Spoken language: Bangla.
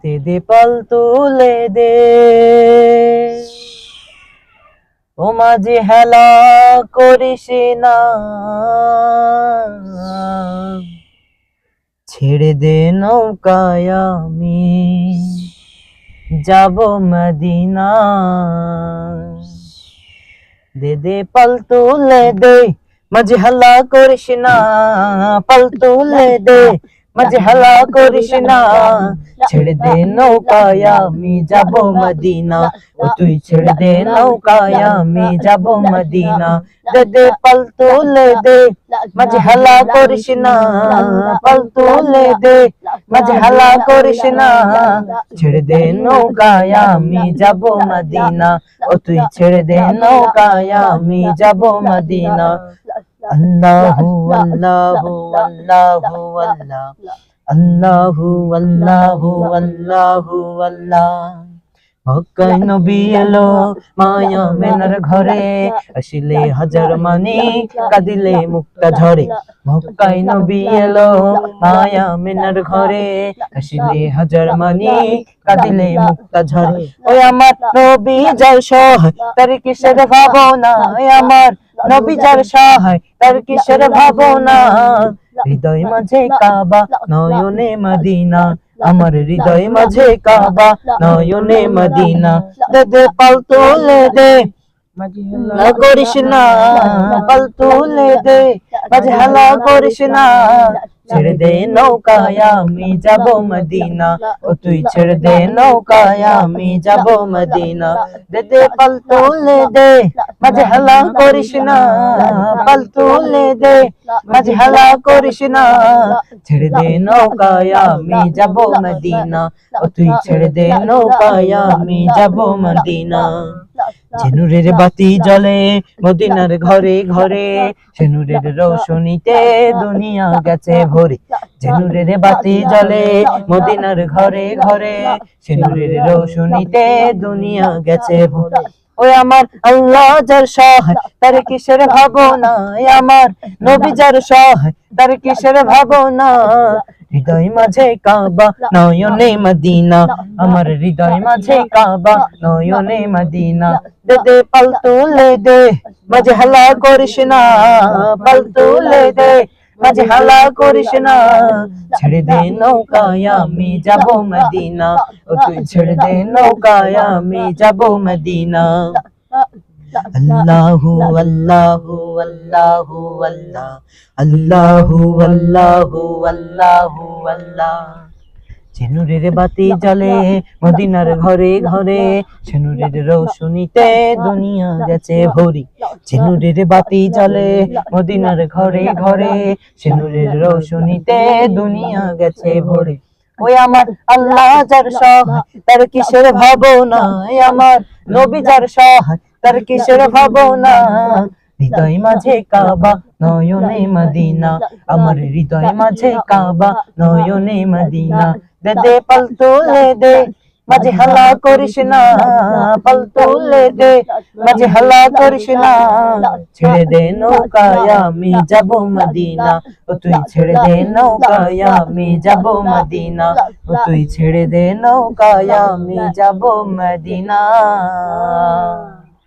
দে দে পাল তুলে দে, ও মাঝি হেলা করিস না, ছেড়ে দে নৌকায় আমি যাব মদিনা। দে দে পাল তুলে দে, মাঝি হেলা করিস না, পাল তুলে দে, মাঝি হেলা করিস না, ছেড়ে দে নৌকায় আমি যাব মদিনা, ও তুই ছেড়ে দে নৌকায় আমি যাব মদিনা। দে দে পাল তুলে দে, মাঝি হেলা করিস না, পাল তুলে দে, মাঝি হেলা করিস না, ছেড়ে দে নৌকায় আমি যাব মদিনা, ও তুই ছেড়ে দে নৌকায় আমি যাব মদিনা। আল্লাহু আল্লাহু আল্লাহু আল্লাহ, আল্লাহু আল্লাহু আল্লাহু আল্লাহ। মক্কায় নবী এলো মায়া মেনার ঘরে, আসিলে হাজার মানি কাঁদিলে মুক্তা ঝরে। মক্কায় নবী এলো মায়া মেনার ঘরে, আসিলে হাজার মানি কাঁদিলে মুক্তা ঝরে। ওই আমার নবী যার সহায় তার কিসের ভাবনা, ওই আমার নবী যার সহায় তার কিসের ভাবনা। হৃদয় মাঝে কাবা নয়নে মদিনা, আমার হৃদয় মাঝে কাবা নয়নে মদিনা। দে দে পাল তুলে দে, হেলা করিস না, পাল তুলে দে, মাঝে হেলা করিস না, ছেড়ে দে নৌকায় আমি যাব মদিনা, ও তুই ছেড়ে দে নৌকায় আমি যাব মদিনা। দে দে পাল তুলে দে, মাঝে হেলা করিস না, পাল তুলে দে, মাঝে হেলা করিস না, ছেড়ে দে নৌকায় আমি যাব মদিনা, ও তুই ছেড়ে দে নৌকায় আমি যাব মদিনা। যে নূরের বাতি জ্বলে মদিনার ঘরে ঘরে, সে নূরের রৌশনীতে দুনিয়া গেছে ভরে। যে নূরের বাতি জ্বলে মদিনার ঘরে ঘরে, সে নূরের রৌশনীতে দুনিয়া গেছে ভরে। ওই আমার আল্লাহ যার সহায় তার কিসের ভাবনা, আমার নবী যার সহায় তার কিসের ভাবনা। হৃদয় মাঝে কাবা নয়নে মদিনা, আমার হৃদয় মাঝে কাবা নয়নে মদিনা। দে দে পাল তুলে দে, মাঝে হেলা করিস না, পাল তুলে দে, মাঝে হেলা করিস না, ছেড়ে দে নৌকায় আমি যাব মদিনা, ও তুই ছেড়ে দে নৌকায় আমি যাব মদিনা। আল্লাহু আল্লাহু আল্লাহু আল্লাহ, আল্লাহু আল্লাহু আল্লাহু আল্লাহ। যে নূরের বাতি জ্বলে মদিনার ঘরে ঘরে, সে নূরের রৌশনীতে দুনিয়া গেছে ভরি। যে নূরের বাতি জ্বলে মদিনার ঘরে ঘরে, সে নূরের রৌশনীতে দুনিয়া গেছে ভরে। ওই আমার আল্লাহ যার সহায় তার কিসের ভাবনা, আমার নবী যার সহায় তার কিসের ভাবনা। হৃদয় মাঝে কাবা নয়নে মদিনা, আমার হৃদয় মাঝে কাবা নয়নে মদিনা। দে দে পাল তুলে দে, মাঝে হেলা করিস না, পাল তুলে দে, মাঝে হেলা করিস না, ছেড়ে দে নৌকায় আমি যাব মদিনা, ও তুই ছেড়ে দে নৌকায় আমি যাব মদিনা, ও তুই ছেড়ে দে নৌকায় আমি যাব মদিনা।